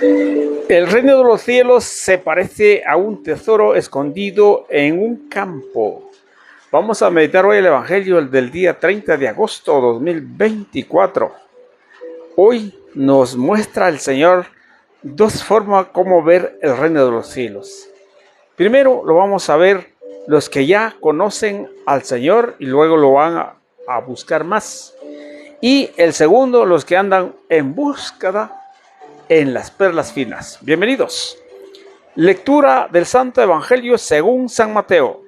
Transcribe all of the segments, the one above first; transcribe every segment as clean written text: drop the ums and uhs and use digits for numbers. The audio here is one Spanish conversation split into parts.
El reino de los cielos se parece a un tesoro escondido en un campo. Vamos a meditar hoy el Evangelio del día 30 de agosto de 2024. Hoy nos muestra el Señor dos formas como ver el reino de los cielos. Primero lo vamos a ver los que ya conocen al Señor y luego lo van a buscar más. Y el segundo, los que andan en búsqueda en las perlas finas. Bienvenidos. Lectura del Santo Evangelio según San Mateo.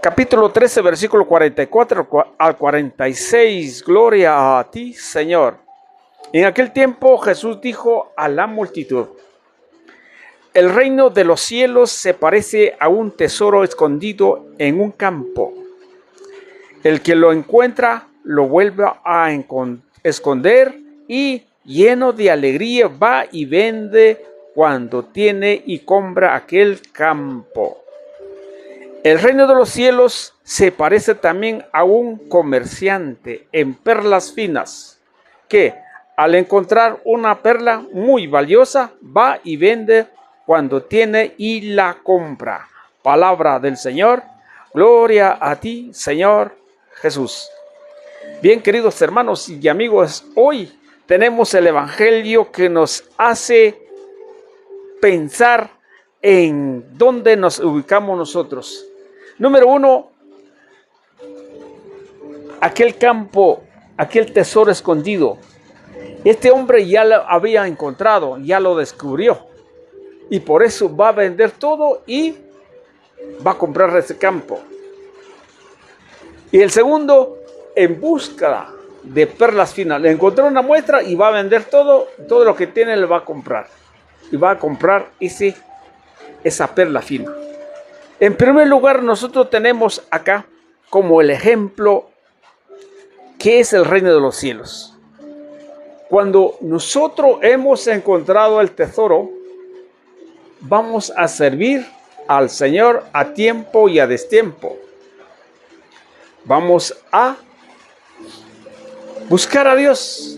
Capítulo 13, versículo 44 al 46. Gloria a ti, Señor. En aquel tiempo Jesús dijo a la multitud: el reino de los cielos se parece a un tesoro escondido en un campo. El que lo encuentra lo vuelve a esconder y, lleno de alegría, va y vende cuando tiene y compra aquel campo. El reino de los cielos se parece también a un comerciante en perlas finas, que al encontrar una perla muy valiosa, va y vende cuando tiene y la compra. Palabra del Señor. Gloria a ti, Señor Jesús. Bien, queridos hermanos y amigos, hoy tenemos el Evangelio que nos hace pensar en dónde nos ubicamos nosotros. Número uno, aquel campo, aquel tesoro escondido. Este hombre ya lo había encontrado, ya lo descubrió. Y por eso va a vender todo y va a comprar ese campo. Y el segundo, en búsqueda de perlas finas. Le encontró una muestra y va a vender todo lo que tiene, le va a comprar. Y va a comprar esa perla fina. En primer lugar, nosotros tenemos acá como el ejemplo que es el reino de los cielos. Cuando nosotros hemos encontrado el tesoro, vamos a servir al Señor a tiempo y a destiempo. Vamos a buscar a Dios.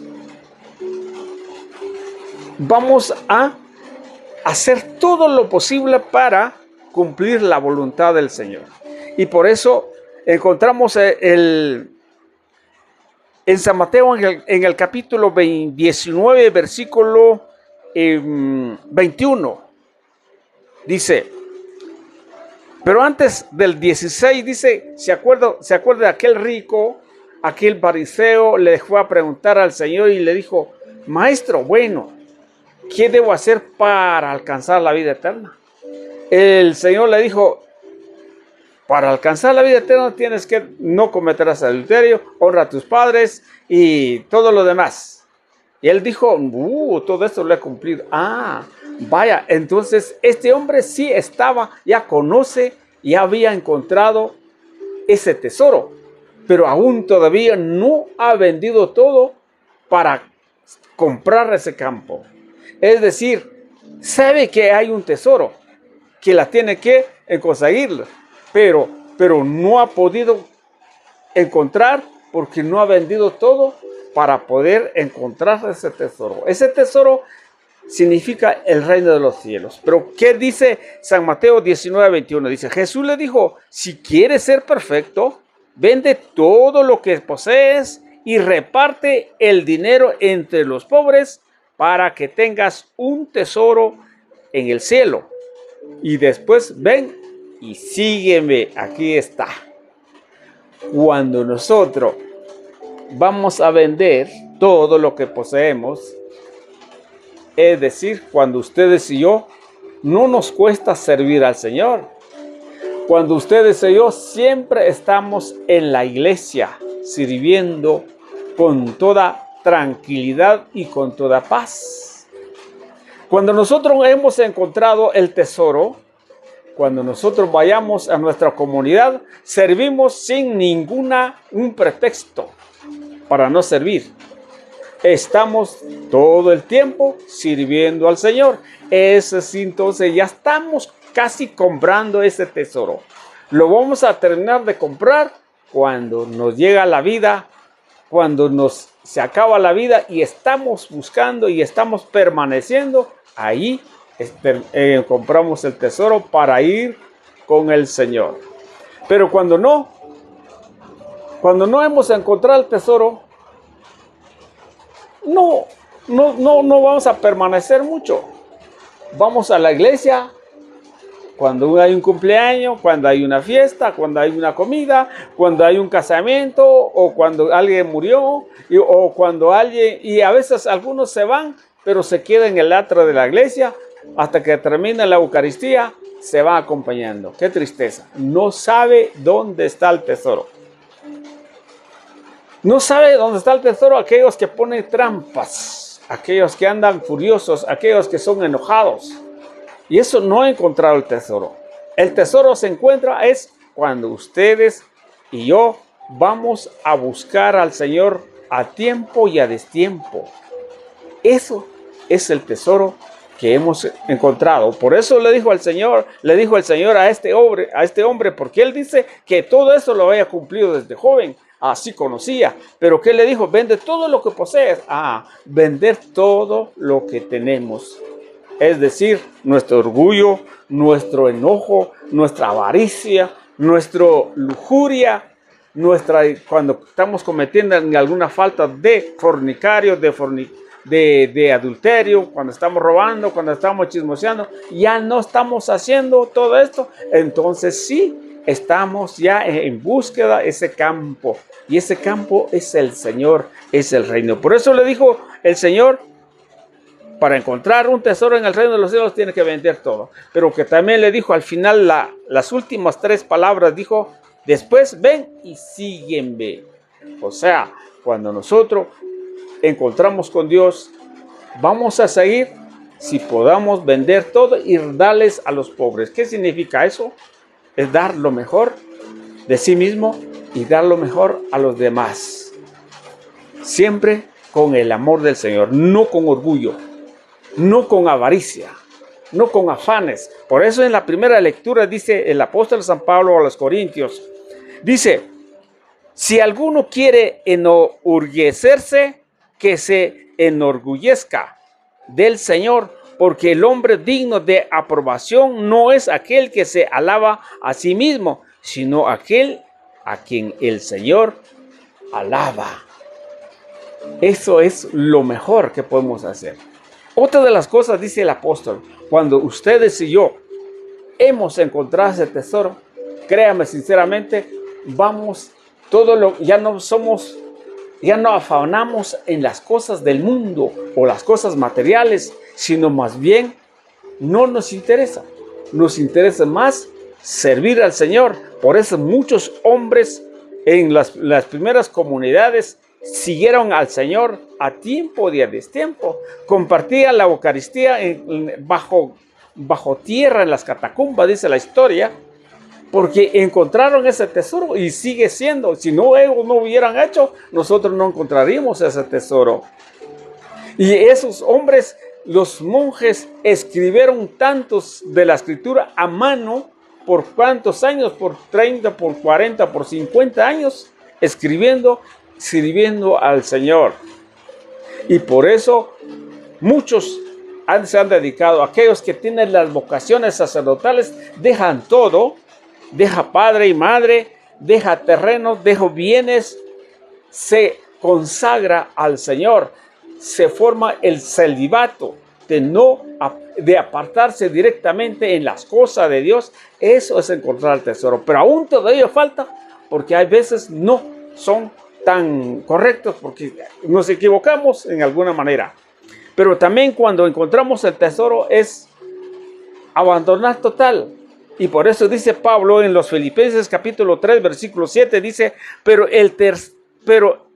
Vamos a hacer todo lo posible para cumplir la voluntad del Señor. Y por eso encontramos en San Mateo, en el capítulo 19, versículo 21. Dice, pero antes del 16 dice, ¿se acuerda de aquel rico, aquel fariseo? Le fue a preguntar al Señor y le dijo: maestro, bueno, ¿qué debo hacer para alcanzar la vida eterna? El Señor le dijo: para alcanzar la vida eterna tienes que no cometerás adulterio, honra a tus padres y todo lo demás. Y él dijo: todo esto lo he cumplido. Vaya, entonces este hombre sí ya conoce, ya había encontrado ese tesoro, pero aún todavía no ha vendido todo para comprar ese campo. Es decir, sabe que hay un tesoro, que la tiene que conseguirlo, pero no ha podido encontrar porque no ha vendido todo para poder encontrar ese tesoro. Ese tesoro significa el reino de los cielos. Pero ¿qué dice San Mateo 19, 21? Dice, Jesús le dijo: si quieres ser perfecto, vende todo lo que posees y reparte el dinero entre los pobres para que tengas un tesoro en el cielo. Y después ven y sígueme. Aquí está. Cuando nosotros vamos a vender todo lo que poseemos, es decir, cuando ustedes y yo no nos cuesta servir al Señor, cuando ustedes y yo siempre estamos en la iglesia sirviendo con toda tranquilidad y con toda paz. Cuando nosotros hemos encontrado el tesoro, cuando nosotros vayamos a nuestra comunidad, servimos sin un pretexto para no servir. Estamos todo el tiempo sirviendo al Señor. Entonces ya estamos casi comprando ese tesoro. Lo vamos a terminar de comprar cuando nos llega la vida cuando se acaba la vida y estamos buscando y estamos permaneciendo, ahí compramos el tesoro para ir con el Señor. Pero cuando no hemos encontrado el tesoro, no vamos a permanecer mucho. Vamos a la iglesia cuando hay un cumpleaños, cuando hay una fiesta, cuando hay una comida, cuando hay un casamiento, o cuando alguien murió, o cuando alguien, y a veces algunos se van, pero se quedan en el atrio de la iglesia hasta que termina la Eucaristía, se va acompañando. Qué tristeza. No sabe dónde está el tesoro. No sabe dónde está el tesoro aquellos que ponen trampas, aquellos que andan furiosos, aquellos que son enojados. Y eso no ha encontrado el tesoro. El tesoro se encuentra es cuando ustedes y yo vamos a buscar al Señor a tiempo y a destiempo. Eso es el tesoro que hemos encontrado. Por eso le dijo el Señor a este hombre, porque él dice que todo eso lo había cumplido desde joven. Así conocía. Pero ¿qué le dijo? Vende todo lo que posees. Vender todo lo que tenemos. Es decir, nuestro orgullo, nuestro enojo, nuestra avaricia, nuestra lujuria, cuando estamos cometiendo alguna falta de fornicario, de adulterio, cuando estamos robando, cuando estamos chismoseando, ya no estamos haciendo todo esto, entonces sí, estamos ya en búsqueda de ese campo, y ese campo es el Señor, es el reino. Por eso le dijo el Señor, para encontrar un tesoro en el reino de los cielos tiene que vender todo. Pero que también le dijo al final, las últimas 3 palabras, dijo, después ven y sígueme. O sea, cuando nosotros encontramos con Dios, vamos a seguir si podamos vender todo y darles a los pobres. ¿Qué significa eso? Es dar lo mejor de sí mismo y dar lo mejor a los demás. Siempre con el amor del Señor, no con orgullo, no con avaricia, no con afanes. Por eso en la primera lectura dice el apóstol San Pablo a los Corintios, dice, si alguno quiere enorgullecerse, que se enorgullezca del Señor, porque el hombre digno de aprobación no es aquel que se alaba a sí mismo, sino aquel a quien el Señor alaba. Eso es lo mejor que podemos hacer. Otra de las cosas, dice el apóstol, cuando ustedes y yo hemos encontrado ese tesoro, créame sinceramente, ya no afanamos en las cosas del mundo o las cosas materiales, sino más bien no nos interesa. Nos interesa más servir al Señor. Por eso muchos hombres en las primeras comunidades siguieron al Señor a tiempo y a destiempo. Compartían la Eucaristía bajo tierra en las catacumbas, dice la historia, porque encontraron ese tesoro y sigue siendo. Si no ellos no hubieran hecho, nosotros no encontraríamos ese tesoro. Y esos hombres, los monjes, escribieron tantos de la escritura a mano. ¿Por cuántos años? Por 30, por 40, por 50 años, escribiendo, sirviendo al Señor. Y por eso muchos se han dedicado, aquellos que tienen las vocaciones sacerdotales, dejan todo, deja padre y madre, deja terrenos, deja bienes, se consagra al Señor, se forma el celibato de apartarse directamente en las cosas de Dios. Eso es encontrar el tesoro, pero aún todavía falta, porque hay veces no son tan correctos, porque nos equivocamos en alguna manera. Pero también cuando encontramos el tesoro es abandonar total. Y por eso dice Pablo en los Filipenses capítulo 3 versículo 7, dice, pero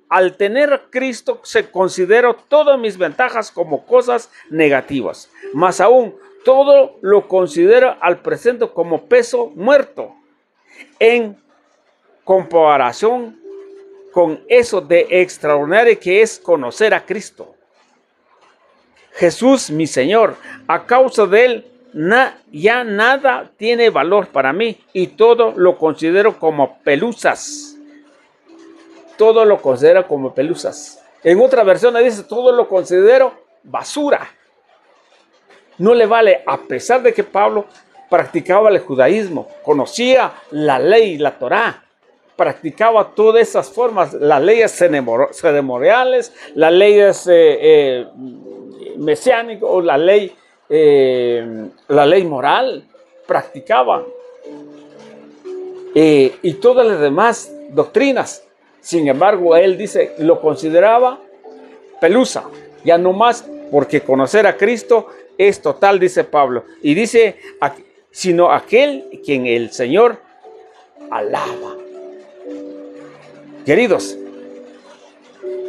al tener a Cristo se considero todas mis ventajas como cosas negativas. Más aún, todo lo considero al presente como peso muerto en comparación con eso de extraordinario que es conocer a Cristo. Jesús, mi Señor, a causa de Él, ya nada tiene valor para mí y todo lo considero como pelusas todo lo considero como pelusas. En otra versión dice, todo lo considero basura. No le vale, a pesar de que Pablo practicaba el judaísmo, conocía la ley, la Torá, practicaba todas esas formas, las leyes ceremoniales, las leyes mesiánicas o la ley moral, practicaba. Y todas las demás doctrinas. Sin embargo, él dice, lo consideraba pelusa, ya no más, porque conocer a Cristo es total, dice Pablo. Y dice, sino aquel quien el Señor alaba. Queridos,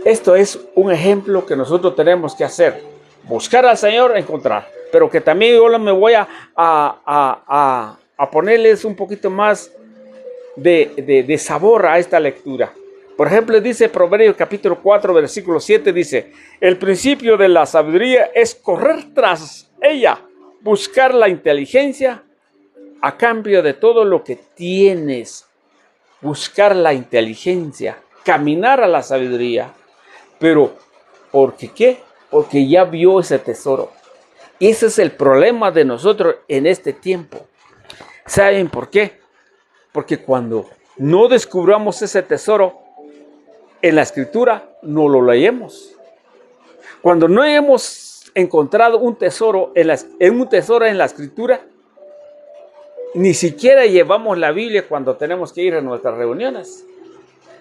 esto es un ejemplo que nosotros tenemos que hacer. Buscar al Señor, encontrar. Pero que también yo me voy a ponerles un poquito más de sabor a esta lectura. Por ejemplo, dice Proverbios capítulo 4, versículo 7, dice, el principio de la sabiduría es correr tras ella, buscar la inteligencia a cambio de todo lo que tienes. Buscar la inteligencia, caminar a la sabiduría. Pero, ¿por qué? Porque ya vio ese tesoro. Y ese es el problema de nosotros en este tiempo. ¿Saben por qué? Porque cuando no descubramos ese tesoro en la Escritura, no lo leemos. Cuando no hemos encontrado un tesoro en la Escritura, ni siquiera llevamos la Biblia cuando tenemos que ir a nuestras reuniones.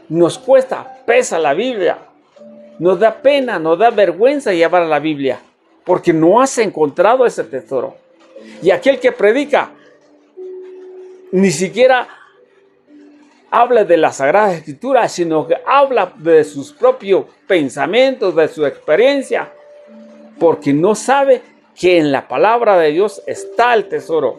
Nos cuesta, pesa la Biblia. Nos da pena, nos da vergüenza llevar la Biblia, porque no has encontrado ese tesoro. Y aquel que predica, ni siquiera habla de la Sagrada Escritura, sino que habla de sus propios pensamientos, de su experiencia, porque no sabe que en la palabra de Dios está el tesoro.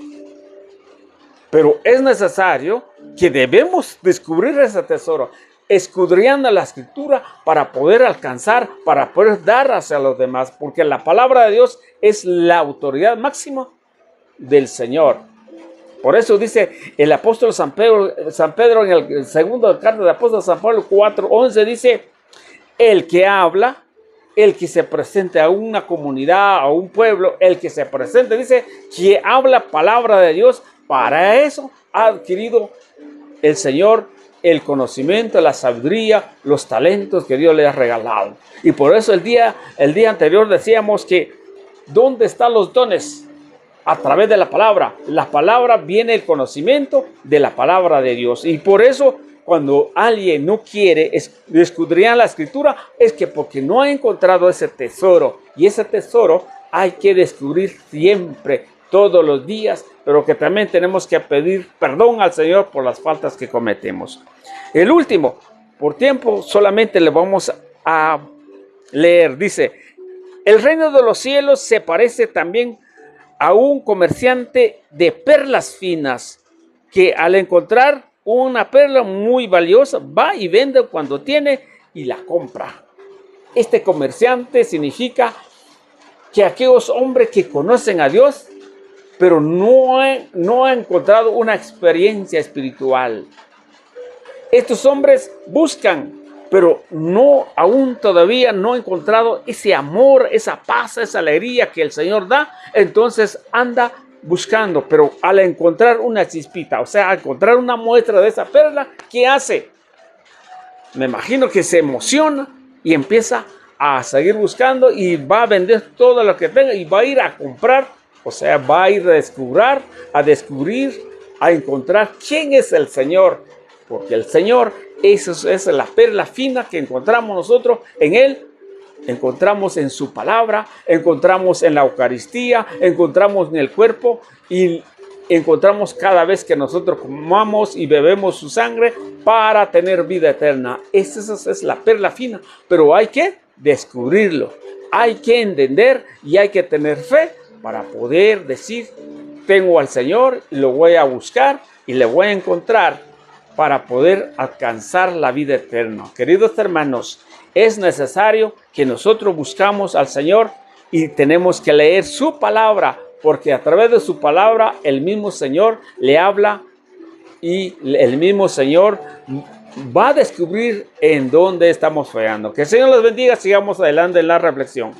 Pero es necesario que debemos descubrir ese tesoro, escudriñando la Escritura para poder alcanzar, para poder dar hacia los demás, porque la palabra de Dios es la autoridad máxima del Señor. Por eso dice el apóstol San Pedro en el segundo carta del apóstol San Pablo 4:11, dice, el que habla, el que se presente a una comunidad, a un pueblo, el que se presente, dice, que habla palabra de Dios, para eso ha adquirido el Señor el conocimiento, la sabiduría, los talentos que Dios le ha regalado. Y por eso el día anterior decíamos que ¿dónde están los dones? A través de la palabra. La palabra viene el conocimiento de la palabra de Dios. Y por eso cuando alguien no quiere escudriñar la Escritura, es que porque no ha encontrado ese tesoro. Y ese tesoro hay que descubrir siempre, todos los días, pero que también tenemos que pedir perdón al Señor por las faltas que cometemos. El último, por tiempo solamente le vamos a leer, dice, el reino de los cielos se parece también a un comerciante de perlas finas, que al encontrar una perla muy valiosa, va y vende cuando tiene y la compra. Este comerciante significa que aquellos hombres que conocen a Dios, pero no han encontrado una experiencia espiritual. Estos hombres buscan, pero aún todavía no han encontrado ese amor, esa paz, esa alegría que el Señor da. Entonces anda buscando, pero al encontrar una chispita, o sea, al encontrar una muestra de esa perla, ¿qué hace? Me imagino que se emociona y empieza a seguir buscando y va a vender todo lo que tenga y va a ir a comprar. O sea, va a ir a descubrir, a encontrar quién es el Señor. Porque el Señor, eso es la perla fina que encontramos nosotros en Él. Encontramos en su palabra, encontramos en la Eucaristía, encontramos en el cuerpo y encontramos cada vez que nosotros comamos y bebemos su sangre para tener vida eterna. Esa es la perla fina, pero hay que descubrirlo, hay que entender y hay que tener fe para poder decir, tengo al Señor, lo voy a buscar y le voy a encontrar para poder alcanzar la vida eterna. Queridos hermanos, es necesario que nosotros buscamos al Señor y tenemos que leer su palabra, porque a través de su palabra el mismo Señor le habla y el mismo Señor va a descubrir en dónde estamos fallando. Que el Señor los bendiga. Sigamos adelante en la reflexión.